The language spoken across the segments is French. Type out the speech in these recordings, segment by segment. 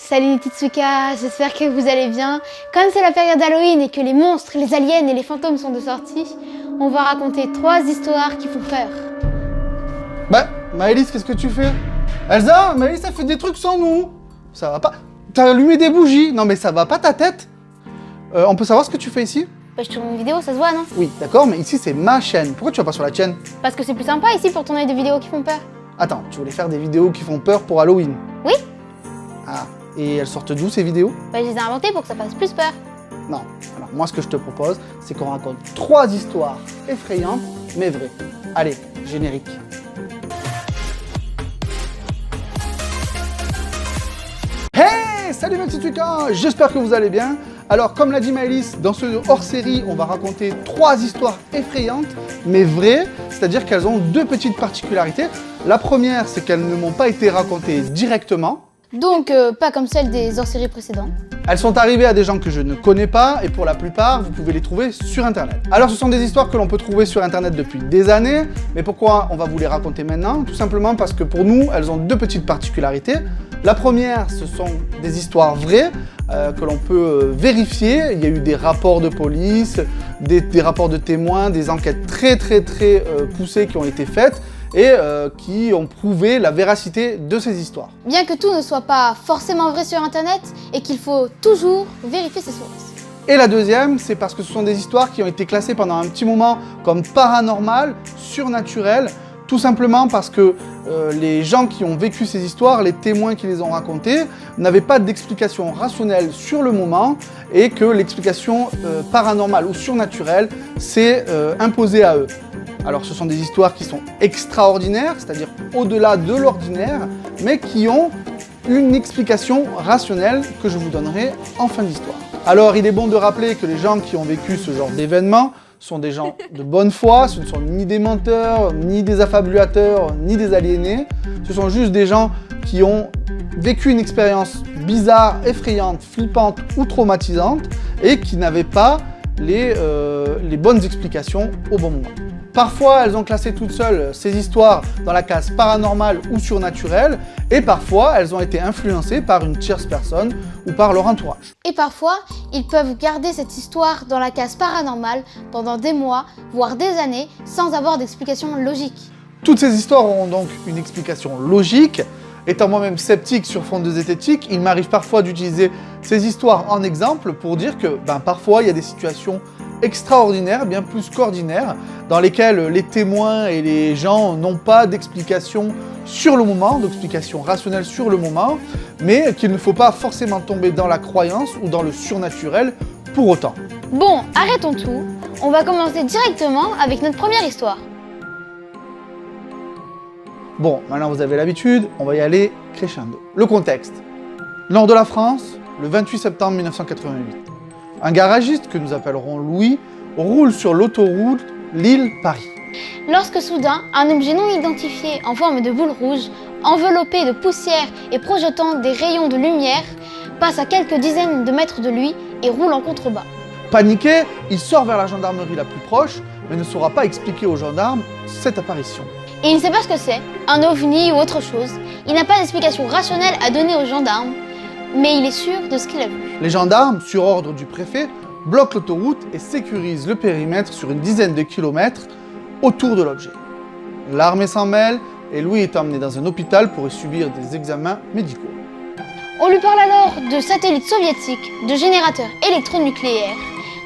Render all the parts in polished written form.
Salut les Titsuka, j'espère que vous allez bien. Comme c'est la période Halloween et que les monstres, les aliens et les fantômes sont de sortie, on va raconter 3 histoires qui font peur. Bah, Maëlys, qu'est-ce que tu fais? Elsa, Maëlys, elle fait des trucs sans nous. Ça va pas. T'as allumé des bougies. Non mais ça va pas ta tête. On peut savoir ce que tu fais ici? Bah, je tourne une vidéo, ça se voit, non? Oui, d'accord, mais ici c'est ma chaîne. Pourquoi tu vas pas sur la tienne? Parce que c'est plus sympa ici pour tourner des vidéos qui font peur. Attends, tu voulais faire des vidéos qui font peur pour Halloween? Oui. Ah, et elles sortent d'où ces vidéos? Bah, je les ai inventées pour que ça fasse plus peur. Non. Alors moi ce que je te propose, c'est qu'on raconte 3 histoires effrayantes, mais vraies. Allez, générique. Hey, salut mes petits tucans, j'espère que vous allez bien. Alors comme l'a dit Maëlys, dans ce hors-série, on va raconter 3 histoires effrayantes, mais vraies, c'est-à-dire qu'elles ont 2 petites particularités. La première, c'est qu'elles ne m'ont pas été racontées directement. Donc, pas comme celle des hors-séries précédentes. Elles sont arrivées à des gens que je ne connais pas et pour la plupart, vous pouvez les trouver sur Internet. Alors ce sont des histoires que l'on peut trouver sur Internet depuis des années, mais pourquoi on va vous les raconter maintenant? Tout simplement parce que pour nous, elles ont 2 petites particularités. La première, ce sont des histoires vraies que l'on peut vérifier. Il y a eu des rapports de police, des rapports de témoins, des enquêtes très poussées qui ont été faites et qui ont prouvé la véracité de ces histoires. Bien que tout ne soit pas forcément vrai sur Internet et qu'il faut toujours vérifier ses sources. Et la deuxième, c'est parce que ce sont des histoires qui ont été classées pendant un petit moment comme paranormales, surnaturelles, tout simplement parce que les gens qui ont vécu ces histoires, les témoins qui les ont racontées, n'avaient pas d'explication rationnelle sur le moment et que l'explication paranormale ou surnaturelle s'est imposée à eux. Alors ce sont des histoires qui sont extraordinaires, c'est-à-dire au-delà de l'ordinaire, mais qui ont une explication rationnelle que je vous donnerai en fin d'histoire. Alors il est bon de rappeler que les gens qui ont vécu ce genre d'événements sont des gens de bonne foi, ce ne sont ni des menteurs, ni des affabulateurs, ni des aliénés. Ce sont juste des gens qui ont vécu une expérience bizarre, effrayante, flippante ou traumatisante et qui n'avaient pas les bonnes explications au bon moment. Parfois, elles ont classé toutes seules ces histoires dans la case paranormale ou surnaturelle, et parfois, elles ont été influencées par une tierce personne ou par leur entourage. Et parfois, ils peuvent garder cette histoire dans la case paranormale pendant des mois, voire des années, sans avoir d'explication logique. Toutes ces histoires auront donc une explication logique. Étant moi-même sceptique sur fond de zététique, il m'arrive parfois d'utiliser ces histoires en exemple pour dire que parfois, il y a des situations extraordinaires, bien plus qu'ordinaires, dans lesquelles les témoins et les gens n'ont pas d'explication sur le moment, d'explication rationnelle sur le moment, mais qu'il ne faut pas forcément tomber dans la croyance ou dans le surnaturel pour autant. Bon, arrêtons tout, on va commencer directement avec notre première histoire. Bon, maintenant vous avez l'habitude, on va y aller crescendo. Le contexte. Nord de la France, le 28 septembre 1988. Un garagiste, que nous appellerons Louis, roule sur l'autoroute Lille-Paris. Lorsque soudain, un objet non identifié en forme de boule rouge, enveloppé de poussière et projetant des rayons de lumière, passe à quelques dizaines de mètres de lui et roule en contrebas. Paniqué, il sort vers la gendarmerie la plus proche, mais ne saura pas expliquer aux gendarmes cette apparition. Et il ne sait pas ce que c'est, un ovni ou autre chose. Il n'a pas d'explication rationnelle à donner aux gendarmes, mais il est sûr de ce qu'il a vu. Les gendarmes, sur ordre du préfet, bloquent l'autoroute et sécurisent le périmètre sur une dizaine de kilomètres autour de l'objet. L'armée s'en mêle et Louis est emmené dans un hôpital pour y subir des examens médicaux. On lui parle alors de satellites soviétiques, de générateurs électronucléaires.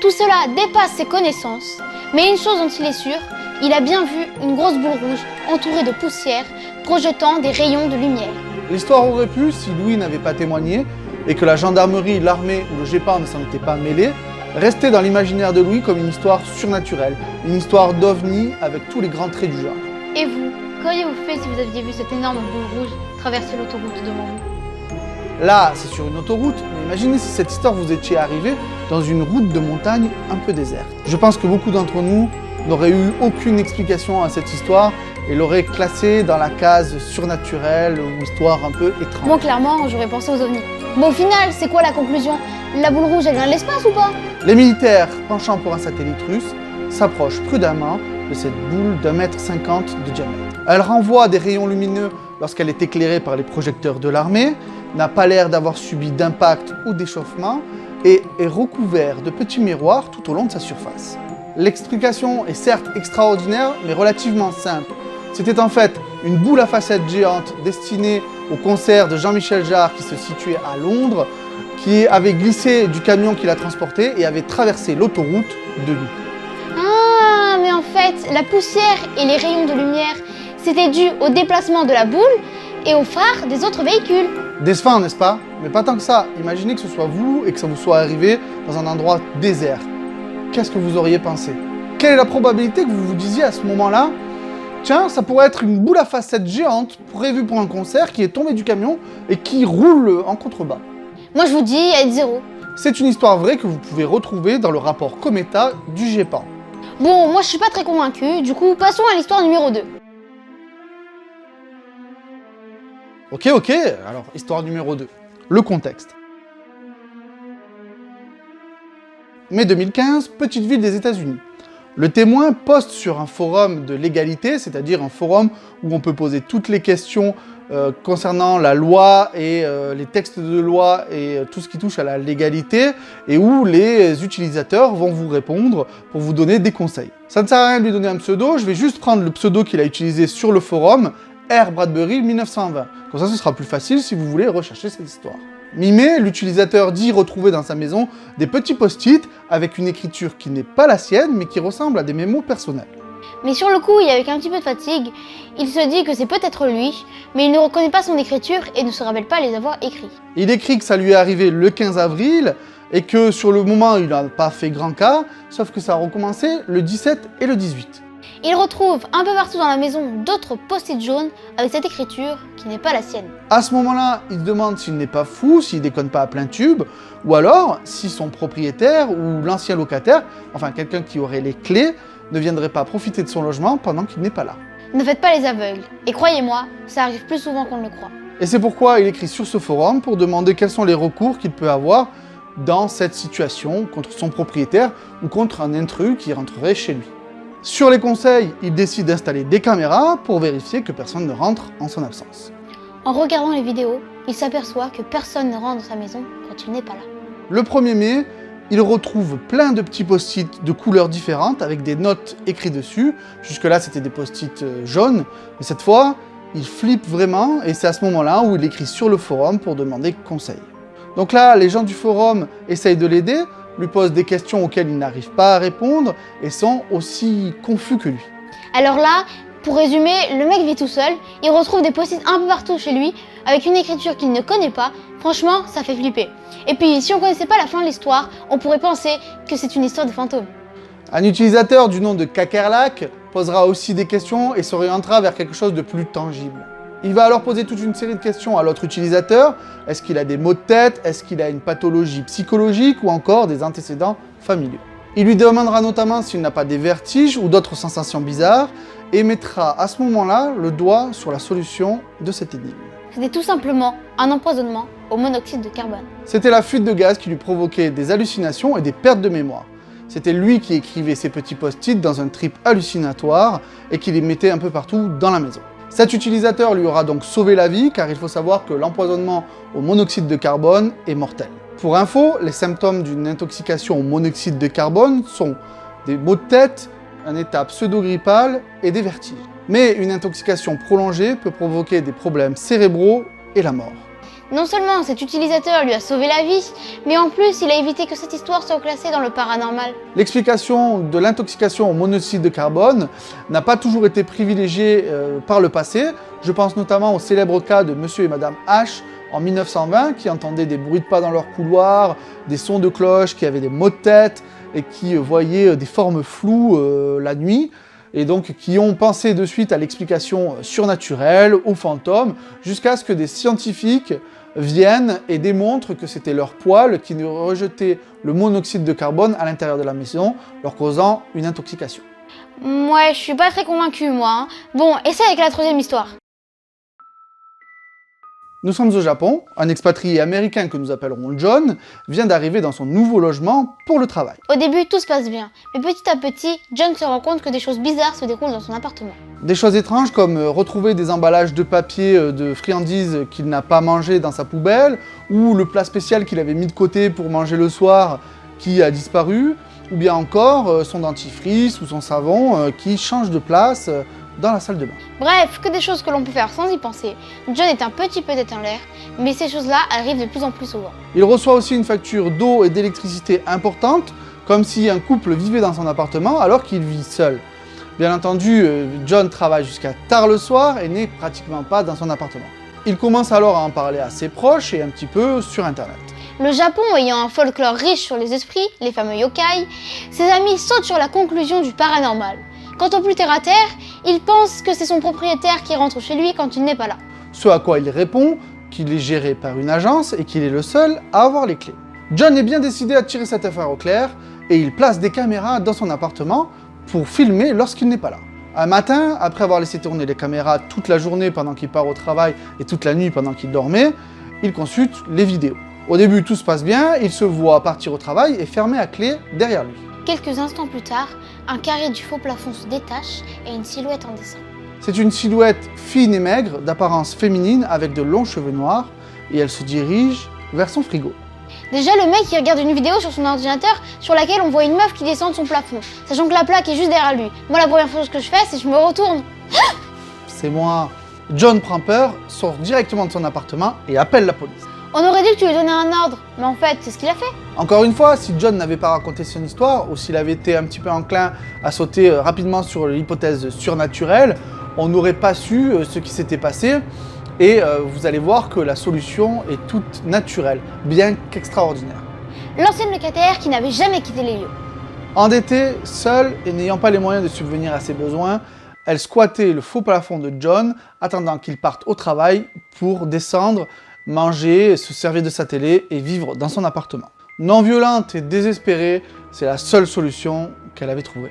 Tout cela dépasse ses connaissances, mais une chose dont il est sûr, il a bien vu une grosse boule rouge entourée de poussière, projetant des rayons de lumière. L'histoire aurait pu, si Louis n'avait pas témoigné, et que la gendarmerie, l'armée ou le GEPAN ne s'en étaient pas mêlés, rester dans l'imaginaire de Louis comme une histoire surnaturelle, une histoire d'ovni avec tous les grands traits du genre. Et vous, qu'auriez-vous fait si vous aviez vu cette énorme boule rouge traverser l'autoroute devant vous? Là, c'est sur une autoroute, mais imaginez si cette histoire vous étiez arrivée dans une route de montagne un peu déserte. Je pense que beaucoup d'entre nous n'auraient eu aucune explication à cette histoire et l'auraient classée dans la case surnaturelle ou histoire un peu étrange. Bon, clairement, j'aurais pensé aux ovnis. Bon, au final, c'est quoi la conclusion? La boule rouge, elle vient de l'espace ou pas? Les militaires, penchant pour un satellite russe, s'approchent prudemment de cette boule d'1,50 m de diamètre. Elle renvoie des rayons lumineux lorsqu'elle est éclairée par les projecteurs de l'armée, n'a pas l'air d'avoir subi d'impact ou d'échauffement et est recouvert de petits miroirs tout au long de sa surface. L'explication est certes extraordinaire, mais relativement simple. C'était en fait une boule à facettes géante destinée au concert de Jean-Michel Jarre qui se situait à Londres, qui avait glissé du camion qui l'a transporté et avait traversé l'autoroute de nuit. Ah, mais en fait, la poussière et les rayons de lumière, c'était dû au déplacement de la boule et aux phares des autres véhicules. Décevant, n'est-ce pas? Mais pas tant que ça. Imaginez que ce soit vous et que ça vous soit arrivé dans un endroit désert. Qu'est-ce que vous auriez pensé? Quelle est la probabilité que vous vous disiez à ce moment-là: tiens, ça pourrait être une boule à facettes géante prévue pour un concert qui est tombée du camion et qui roule en contrebas? Moi je vous dis, elle est 0. C'est une histoire vraie que vous pouvez retrouver dans le rapport Cometa du GEPAN. Bon, moi je suis pas très convaincue, du coup passons à l'histoire numéro 2. Ok, alors histoire numéro 2. Le contexte. Mai 2015, petite ville des États-Unis. Le Témoin poste sur un forum de légalité, c'est-à-dire un forum où on peut poser toutes les questions concernant la loi et les textes de loi et tout ce qui touche à la légalité, et où les utilisateurs vont vous répondre pour vous donner des conseils. Ça ne sert à rien de lui donner un pseudo, je vais juste prendre le pseudo qu'il a utilisé sur le forum, R. Bradbury 1920. Comme ça, ce sera plus facile si vous voulez rechercher cette histoire. Mi-mai, l'utilisateur dit retrouver dans sa maison des petits post-it avec une écriture qui n'est pas la sienne, mais qui ressemble à des mémos personnels. Mais sur le coup, et avec un petit peu de fatigue, il se dit que c'est peut-être lui, mais il ne reconnaît pas son écriture et ne se rappelle pas les avoir écrits. Il écrit que ça lui est arrivé le 15 avril et que sur le moment, il n'a pas fait grand cas, sauf que ça a recommencé le 17 et le 18. Il retrouve un peu partout dans la maison d'autres post-it jaunes avec cette écriture qui n'est pas la sienne. À ce moment-là, il demande s'il n'est pas fou, s'il déconne pas à plein tube, ou alors si son propriétaire ou l'ancien locataire, enfin quelqu'un qui aurait les clés, ne viendrait pas profiter de son logement pendant qu'il n'est pas là. Ne faites pas les aveugles, et croyez-moi, ça arrive plus souvent qu'on ne le croit. Et c'est pourquoi il écrit sur ce forum pour demander quels sont les recours qu'il peut avoir dans cette situation contre son propriétaire ou contre un intrus qui rentrerait chez lui. Sur les conseils, il décide d'installer des caméras pour vérifier que personne ne rentre en son absence. En regardant les vidéos, il s'aperçoit que personne ne rentre dans sa maison quand il n'est pas là. Le 1er mai, il retrouve plein de petits post-it de couleurs différentes avec des notes écrites dessus. Jusque-là, c'était des post-it jaunes, mais cette fois, il flippe vraiment et c'est à ce moment-là où il écrit sur le forum pour demander conseil. Donc là, les gens du forum essayent de l'aider, lui posent des questions auxquelles il n'arrive pas à répondre et sont aussi confus que lui. Alors là, pour résumer, le mec vit tout seul, il retrouve des post-it un peu partout chez lui, avec une écriture qu'il ne connaît pas. Franchement, ça fait flipper. Et puis, si on connaissait pas la fin de l'histoire, on pourrait penser que c'est une histoire de fantôme. Un utilisateur du nom de Kakerlak posera aussi des questions et s'orientera vers quelque chose de plus tangible. Il va alors poser toute une série de questions à l'autre utilisateur. Est-ce qu'il a des maux de tête? Est-ce qu'il a une pathologie psychologique ou encore des antécédents familiaux? Il lui demandera notamment s'il n'a pas des vertiges ou d'autres sensations bizarres et mettra à ce moment-là le doigt sur la solution de cette énigme. C'était tout simplement un empoisonnement au monoxyde de carbone. C'était la fuite de gaz qui lui provoquait des hallucinations et des pertes de mémoire. C'était lui qui écrivait ces petits post-it dans un trip hallucinatoire et qui les mettait un peu partout dans la maison. Cet utilisateur lui aura donc sauvé la vie car il faut savoir que l'empoisonnement au monoxyde de carbone est mortel. Pour info, les symptômes d'une intoxication au monoxyde de carbone sont des maux de tête, un état pseudo-grippal et des vertiges. Mais une intoxication prolongée peut provoquer des problèmes cérébraux et la mort. Non seulement cet utilisateur lui a sauvé la vie, mais en plus il a évité que cette histoire soit classée dans le paranormal. L'explication de l'intoxication au monoxyde de carbone n'a pas toujours été privilégiée par le passé. Je pense notamment au célèbre cas de Monsieur et Madame H en 1920 qui entendaient des bruits de pas dans leur couloir, des sons de cloches, qui avaient des maux de tête et qui voyaient des formes floues la nuit. Et donc qui ont pensé de suite à l'explication surnaturelle, aux fantômes, jusqu'à ce que des scientifiques viennent et démontrent que c'était leur poêle qui rejetait le monoxyde de carbone à l'intérieur de la maison, leur causant une intoxication. Ouais, je suis pas très convaincue moi. Bon, essaie avec la troisième histoire. Nous sommes au Japon, un expatrié américain que nous appellerons John vient d'arriver dans son nouveau logement pour le travail. Au début, tout se passe bien, mais petit à petit, John se rend compte que des choses bizarres se déroulent dans son appartement. Des choses étranges comme retrouver des emballages de papier de friandises qu'il n'a pas mangé dans sa poubelle, ou le plat spécial qu'il avait mis de côté pour manger le soir qui a disparu, ou bien encore son dentifrice ou son savon qui change de place dans la salle de bain. Bref, que des choses que l'on peut faire sans y penser. John est un petit peu tête en l'air, mais ces choses-là arrivent de plus en plus souvent. Il reçoit aussi une facture d'eau et d'électricité importante, comme si un couple vivait dans son appartement alors qu'il vit seul. Bien entendu, John travaille jusqu'à tard le soir et n'est pratiquement pas dans son appartement. Il commence alors à en parler à ses proches et un petit peu sur internet. Le Japon ayant un folklore riche sur les esprits, les fameux yokai, ses amis sautent sur la conclusion du paranormal. Quant au plus terre-à-terre, il pense que c'est son propriétaire qui rentre chez lui quand il n'est pas là. Ce à quoi il répond qu'il est géré par une agence et qu'il est le seul à avoir les clés. John est bien décidé à tirer cette affaire au clair et il place des caméras dans son appartement pour filmer lorsqu'il n'est pas là. Un matin, après avoir laissé tourner les caméras toute la journée pendant qu'il part au travail et toute la nuit pendant qu'il dormait, il consulte les vidéos. Au début, tout se passe bien, il se voit partir au travail et fermer à clé derrière lui. Quelques instants plus tard, un carré du faux plafond se détache et une silhouette en descend. C'est une silhouette fine et maigre, d'apparence féminine, avec de longs cheveux noirs, et elle se dirige vers son frigo. Déjà, le mec il regarde une vidéo sur son ordinateur sur laquelle on voit une meuf qui descend de son plafond, sachant que la plaque est juste derrière lui. Moi, la première chose que je fais, c'est que je me retourne. C'est moi. John prend peur, sort directement de son appartement et appelle la police. On aurait dit que tu lui donnais un ordre, mais en fait, c'est ce qu'il a fait. Encore une fois, si John n'avait pas raconté son histoire, ou s'il avait été un petit peu enclin à sauter rapidement sur l'hypothèse surnaturelle, on n'aurait pas su ce qui s'était passé. Et vous allez voir que la solution est toute naturelle, bien qu'extraordinaire. L'ancienne locataire qui n'avait jamais quitté les lieux. Endettée, seule et n'ayant pas les moyens de subvenir à ses besoins, elle squattait le faux plafond de John, attendant qu'il parte au travail pour descendre, manger, se servir de sa télé et vivre dans son appartement. Non violente et désespérée, c'est la seule solution qu'elle avait trouvée.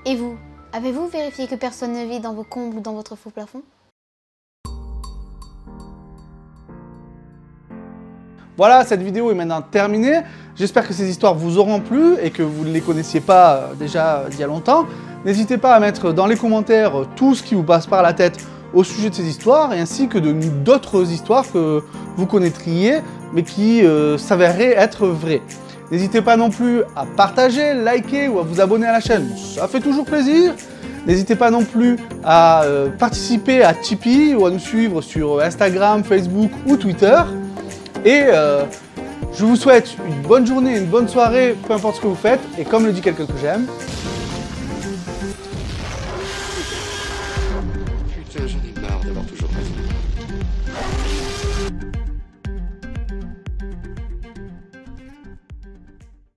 Et vous, avez-vous vérifié que personne ne vit dans vos combles ou dans votre faux plafond ? Voilà, cette vidéo est maintenant terminée. J'espère que ces histoires vous auront plu et que vous ne les connaissiez pas déjà il y a longtemps. N'hésitez pas à mettre dans les commentaires tout ce qui vous passe par la tête au sujet de ces histoires, et ainsi que d'autres histoires que vous connaîtriez, mais qui s'avéreraient être vraies. N'hésitez pas non plus à partager, liker ou à vous abonner à la chaîne, ça fait toujours plaisir. N'hésitez pas non plus à participer à Tipeee ou à nous suivre sur Instagram, Facebook ou Twitter. Et je vous souhaite une bonne journée, une bonne soirée, peu importe ce que vous faites, et comme le dit quelqu'un que j'aime,